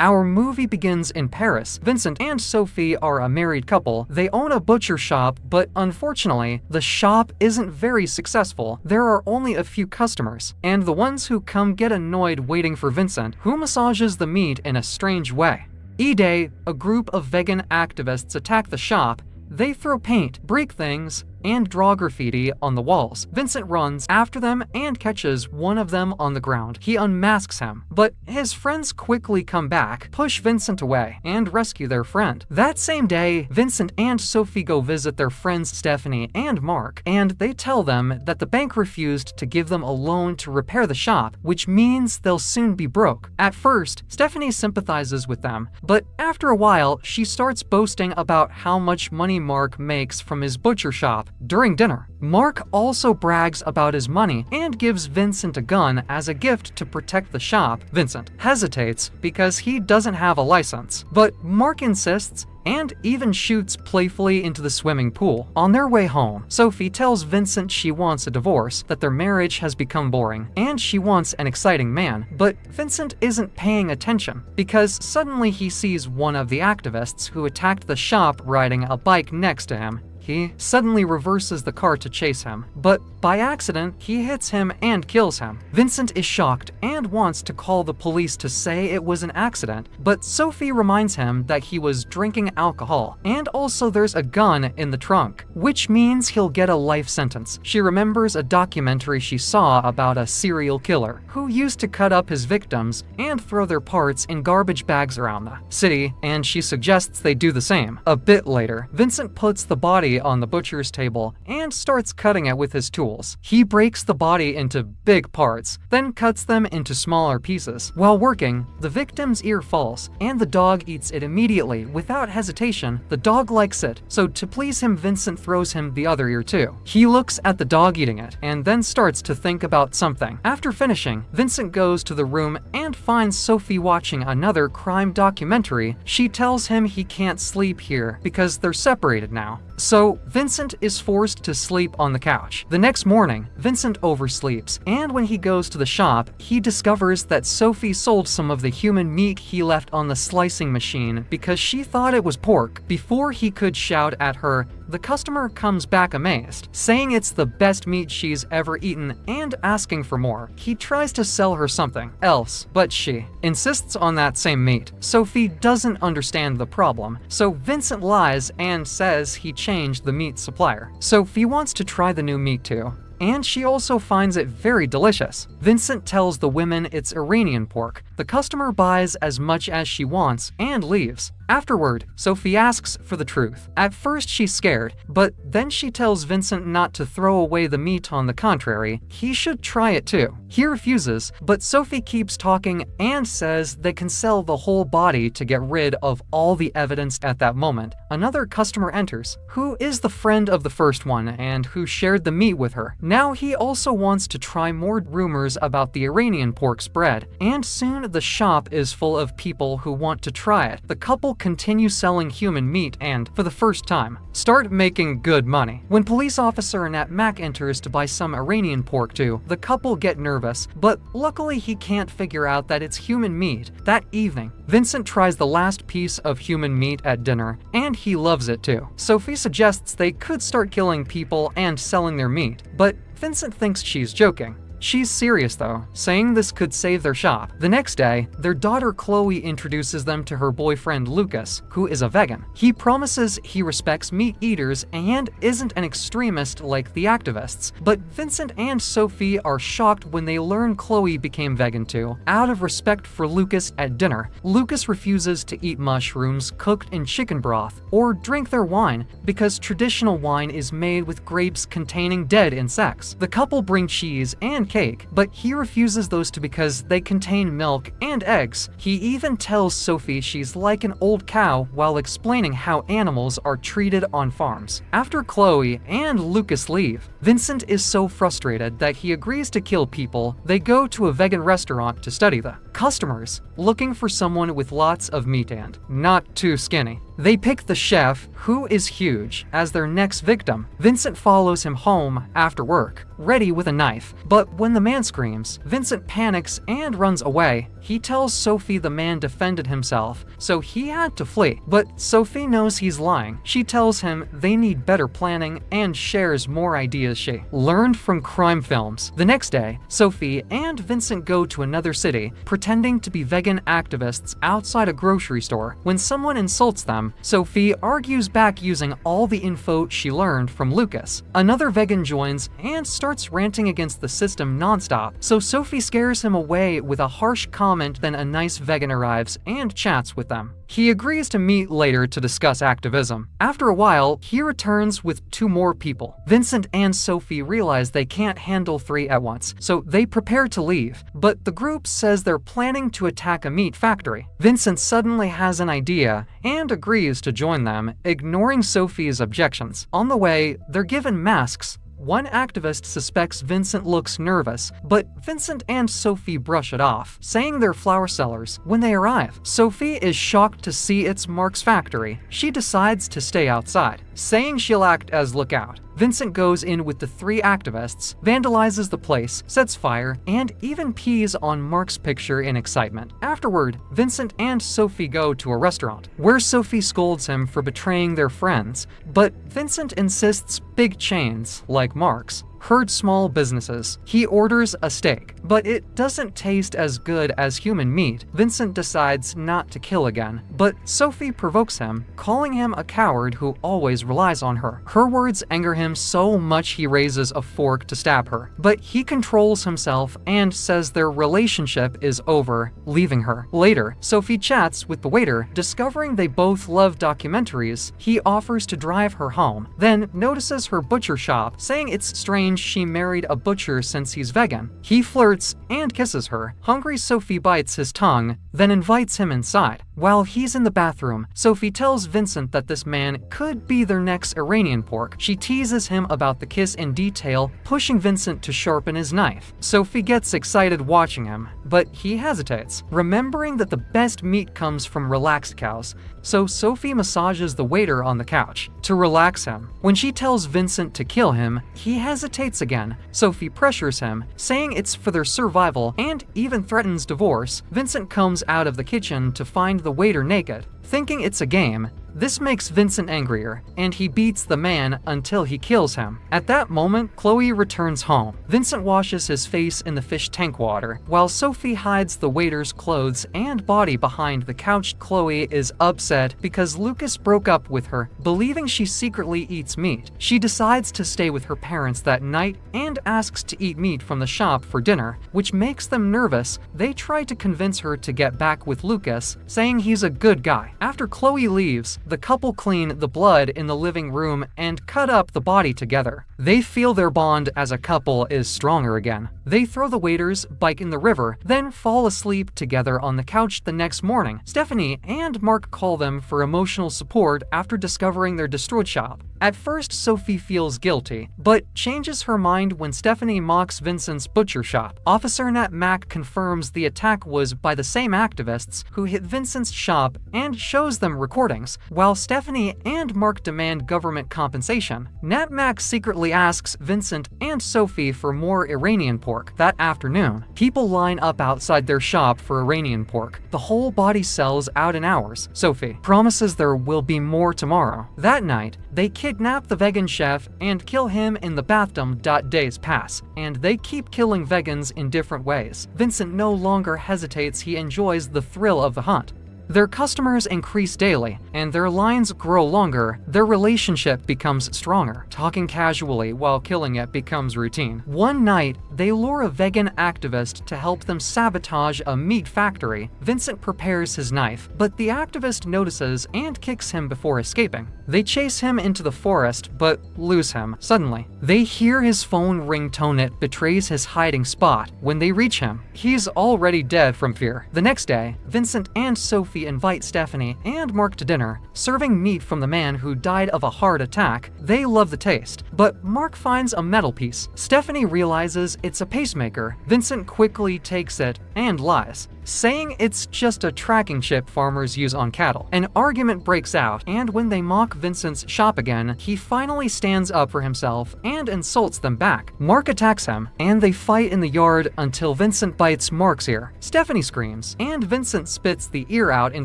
Our movie begins in Paris. Vincent and Sophie are a married couple. They own a butcher shop, but unfortunately, the shop isn't very successful. There are only a few customers, and the ones who come get annoyed waiting for Vincent, who massages the meat in a strange way. E-Day, a group of vegan activists attack the shop. They throw paint, break things, and draw graffiti on the walls. Vincent runs after them and catches one of them on the ground. He unmasks him, but his friends quickly come back, push Vincent away, and rescue their friend. That same day, Vincent and Sophie go visit their friends Stephanie and Mark, and they tell them that the bank refused to give them a loan to repair the shop, which means they'll soon be broke. At first, Stephanie sympathizes with them, but after a while, she starts boasting about how much money Mark makes from his butcher shop. During dinner, Mark also brags about his money and gives Vincent a gun as a gift to protect the shop. Vincent hesitates because he doesn't have a license, but Mark insists and even shoots playfully into the swimming pool. On their way home, Sophie tells Vincent she wants a divorce, that their marriage has become boring, and she wants an exciting man. But Vincent isn't paying attention because suddenly he sees one of the activists who attacked the shop riding a bike next to him. He suddenly reverses the car to chase him, but by accident, he hits him and kills him. Vincent is shocked and wants to call the police to say it was an accident, but Sophie reminds him that he was drinking alcohol, and also there's a gun in the trunk, which means he'll get a life sentence. She remembers a documentary she saw about a serial killer who used to cut up his victims and throw their parts in garbage bags around the city, and she suggests they do the same. A bit later, Vincent puts the body on the butcher's table and starts cutting it with his tools. He breaks the body into big parts, then cuts them into smaller pieces. While working, the victim's ear falls, and the dog eats it immediately without hesitation. The dog likes it, so to please him, Vincent throws him the other ear too. He looks at the dog eating it and then starts to think about something. After finishing, Vincent goes to the room and finds Sophie watching another crime documentary. She tells him he can't sleep here because they're separated now. So Vincent is forced to sleep on the couch. The next morning, Vincent oversleeps, and when he goes to the shop, he discovers that Sophie sold some of the human meat he left on the slicing machine because she thought it was pork. Before he could shout at her, the customer comes back amazed, saying it's the best meat she's ever eaten and asking for more. He tries to sell her something else, but she insists on that same meat. Sophie doesn't understand the problem, so Vincent lies and says he changed the meat supplier. Sophie wants to try the new meat too, and she also finds it very delicious. Vincent tells the women it's Iranian pork. The customer buys as much as she wants and leaves. Afterward, Sophie asks for the truth. At first she's scared, but then she tells Vincent not to throw away the meat. On the contrary, he should try it too. He refuses, but Sophie keeps talking and says they can sell the whole body to get rid of all the evidence. At that moment, another customer enters, who is the friend of the first one and who shared the meat with her. Now he also wants to try more. Rumors about the Iranian pork spread, and soon the shop is full of people who want to try it. The couple continue selling human meat and, for the first time, start making good money. When police officer Nat Mac enters to buy some Iranian pork too, the couple get nervous, but luckily he can't figure out that it's human meat. That evening, Vincent tries the last piece of human meat at dinner, and he loves it too. Sophie suggests they could start killing people and selling their meat, but Vincent thinks she's joking. She's serious though, saying this could save their shop. The next day, their daughter Chloe introduces them to her boyfriend Lucas, who is a vegan. He promises he respects meat eaters and isn't an extremist like the activists. But Vincent and Sophie are shocked when they learn Chloe became vegan too. Out of respect for Lucas at dinner, Lucas refuses to eat mushrooms cooked in chicken broth or drink their wine because traditional wine is made with grapes containing dead insects. The couple bring cheese and cake, but he refuses those too because they contain milk and eggs. He even tells Sophie she's like an old cow while explaining how animals are treated on farms. After Chloe and Lucas leave, Vincent is so frustrated that he agrees to kill people. They go to a vegan restaurant to study the customers, looking for someone with lots of meat and not too skinny. They pick the chef, who is huge, as their next victim. Vincent follows him home after work, ready with a knife. But when the man screams, Vincent panics and runs away. He tells Sophie the man defended himself, so he had to flee. But Sophie knows he's lying. She tells him they need better planning and shares more ideas she learned from crime films. The next day, Sophie and Vincent go to another city, pretending to be vegan activists outside a grocery store. When someone insults them, Sophie argues back using all the info she learned from Lucas. Another vegan joins and starts ranting against the system nonstop, so Sophie scares him away with a harsh comment. Then a nice vegan arrives and chats with them. He agrees to meet later to discuss activism. After a while, he returns with 2 more people. Vincent and Sophie realize they can't handle 3 at once, so they prepare to leave, but the group says they're planning to attack a meat factory. Vincent suddenly has an idea and agrees to join them, ignoring Sophie's objections. On the way, they're given masks. One activist suspects Vincent looks nervous, but Vincent and Sophie brush it off, saying they're flower sellers. When they arrive, Sophie is shocked to see it's Mark's factory. She decides to stay outside, saying she'll act as lookout. Vincent goes in with the 3 activists, vandalizes the place, sets fire, and even pees on Mark's picture in excitement. Afterward, Vincent and Sophie go to a restaurant, where Sophie scolds him for betraying their friends, but Vincent insists big chains, like Mark's, hurt small businesses. He orders a steak, but it doesn't taste as good as human meat. Vincent decides not to kill again, but Sophie provokes him, calling him a coward who always relies on her. Her words anger him so much he raises a fork to stab her, but he controls himself and says their relationship is over, leaving her. Later, Sophie chats with the waiter, discovering they both love documentaries. He offers to drive her home, then notices her butcher shop, saying it's strange she married a butcher since he's vegan. He flirts and kisses her. Hungry Sophie bites his tongue, then invites him inside. While he's in the bathroom, Sophie tells Vincent that this man could be their next Iranian pork. She teases him about the kiss in detail, pushing Vincent to sharpen his knife. Sophie gets excited watching him, but he hesitates, remembering that the best meat comes from relaxed cows. So Sophie massages the waiter on the couch to relax him. When she tells Vincent to kill him, he hesitates again. Sophie pressures him, saying it's for their survival, and even threatens divorce. Vincent comes out of the kitchen to find the waiter naked. Thinking it's a game, this makes Vincent angrier, and he beats the man until he kills him. At that moment, Chloe returns home. Vincent washes his face in the fish tank water, while Sophie hides the waiter's clothes and body behind the couch. Chloe is upset because Lucas broke up with her, believing she secretly eats meat. She decides to stay with her parents that night and asks to eat meat from the shop for dinner, which makes them nervous. They try to convince her to get back with Lucas, saying he's a good guy. After Chloe leaves, the couple clean the blood in the living room and cut up the body together. They feel their bond as a couple is stronger again. They throw the waiter's bike in the river, then fall asleep together on the couch the next morning. Stephanie and Mark call them for emotional support after discovering their destroyed shop. At first, Sophie feels guilty, but changes her mind when Stephanie mocks Vincent's butcher shop. Officer Nat Mac confirms the attack was by the same activists who hit Vincent's shop and shows them recordings, while Stephanie and Mark demand government compensation. Nat Mac secretly asks Vincent and Sophie for more Iranian pork. That afternoon, people line up outside their shop for Iranian pork. The whole body sells out in hours. Sophie promises there will be more tomorrow. That night, they kidnap the vegan chef and kill him in the bathtub. Days pass, and they keep killing vegans in different ways. Vincent no longer hesitates. He enjoys the thrill of the hunt. Their customers increase daily, and their lines grow longer. Their relationship becomes stronger. Talking casually while killing it becomes routine. One night, they lure a vegan activist to help them sabotage a meat factory. Vincent prepares his knife, but the activist notices and kicks him before escaping. They chase him into the forest, but lose him. Suddenly, they hear his phone ringtone. It betrays his hiding spot. When they reach him, he's already dead from fear. The next day, Vincent and Sophie invite Stephanie and Mark to dinner, serving meat from the man who died of a heart attack. They love the taste, but Mark finds a metal piece. Stephanie realizes it's a pacemaker. Vincent quickly takes it and lies, saying it's just a tracking chip farmers use on cattle. An argument breaks out, and when they mock Vincent's shop again, he finally stands up for himself and insults them back. Mark attacks him, and they fight in the yard until Vincent bites Mark's ear. Stephanie screams, and Vincent spits the ear out in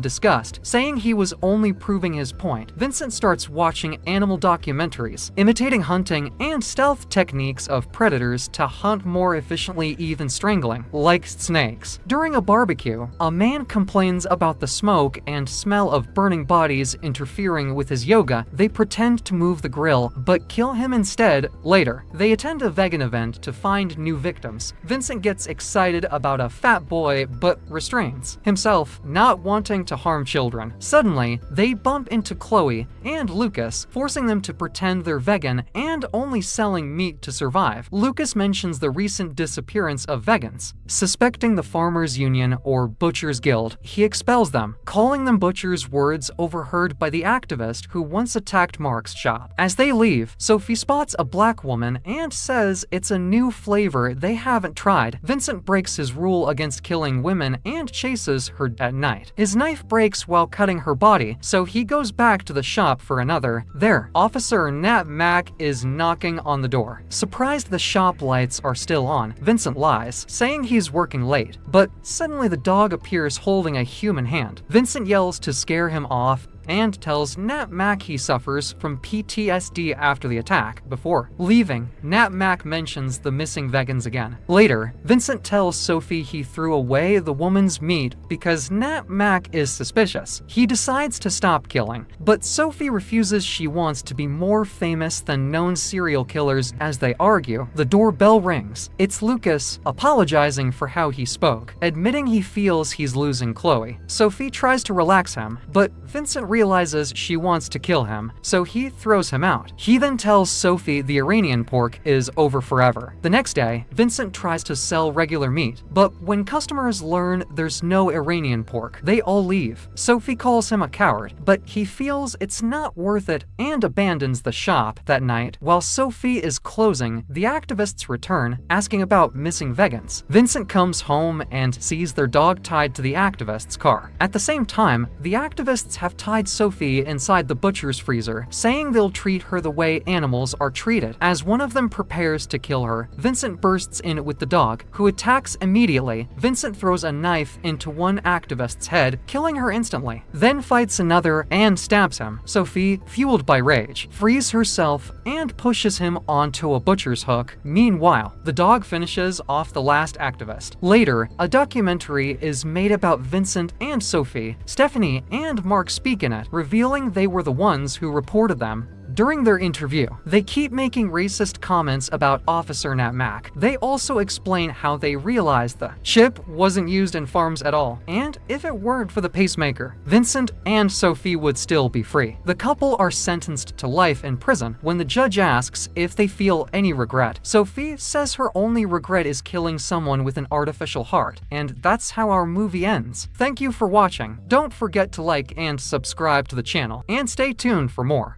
disgust, saying he was only proving his point. Vincent starts watching animal documentaries, imitating hunting and stealth techniques of predators to hunt more efficiently, even strangling, like snakes. During a barbecue, a man complains about the smoke and smell of burning bodies interfering with his yoga. They pretend to move the grill, but kill him instead later. They attend a vegan event to find new victims. Vincent gets excited about a fat boy, but restrains himself, not wanting to harm children. Suddenly, they bump into Chloe and Lucas, forcing them to pretend they're vegan and only selling meat to survive. Lucas mentions the recent disappearance of vegans. Suspecting the Farmers Union or Butchers Guild, he expels them, calling them butchers, words overheard by the activist who once attacked Mark's shop. As they leave, Sophie spots a black woman and says it's a new flavor they haven't tried. Vincent breaks his rule against killing women and chases her at night. His knife breaks while cutting her body, so he goes back to the shop for another. There, Officer Nat Mac is knocking on the door. Surprised the shop lights are still on, Vincent lies, saying he's working late, but suddenly the dog appears holding a human hand. Vincent yells to scare him off and tells Nat Mac he suffers from PTSD after the attack. Before leaving, Nat Mac mentions the missing vegans again. Later, Vincent tells Sophie he threw away the woman's meat because Nat Mac is suspicious. He decides to stop killing, but Sophie refuses. She wants to be more famous than known serial killers. As they argue, the doorbell rings. It's Lucas, apologizing for how he spoke, admitting he feels he's losing Chloe. Sophie tries to relax him, but Vincent realizes she wants to kill him, so he throws him out. He then tells Sophie the Iranian pork is over forever. The next day, Vincent tries to sell regular meat, but when customers learn there's no Iranian pork, they all leave. Sophie calls him a coward, but he feels it's not worth it and abandons the shop. That night, while Sophie is closing, the activists return, asking about missing vegans. Vincent comes home and sees their dog tied to the activists' car. At the same time, the activists have tied Sophie inside the butcher's freezer, saying they'll treat her the way animals are treated. As one of them prepares to kill her, Vincent bursts in with the dog, who attacks immediately. Vincent throws a knife into one activist's head, killing her instantly, then fights another and stabs him. Sophie, fueled by rage, frees herself and pushes him onto a butcher's hook. Meanwhile, the dog finishes off the last activist. Later, a documentary is made about Vincent and Sophie. Stephanie and Mark speak in it, revealing they were the ones who reported them. During their interview, they keep making racist comments about Officer Nat Mac. They also explain how they realized the chip wasn't used in farms at all, and if it weren't for the pacemaker, Vincent and Sophie would still be free. The couple are sentenced to life in prison. When the judge asks if they feel any regret, Sophie says her only regret is killing someone with an artificial heart, and that's how our movie ends. Thank you for watching. Don't forget to like and subscribe to the channel, and stay tuned for more.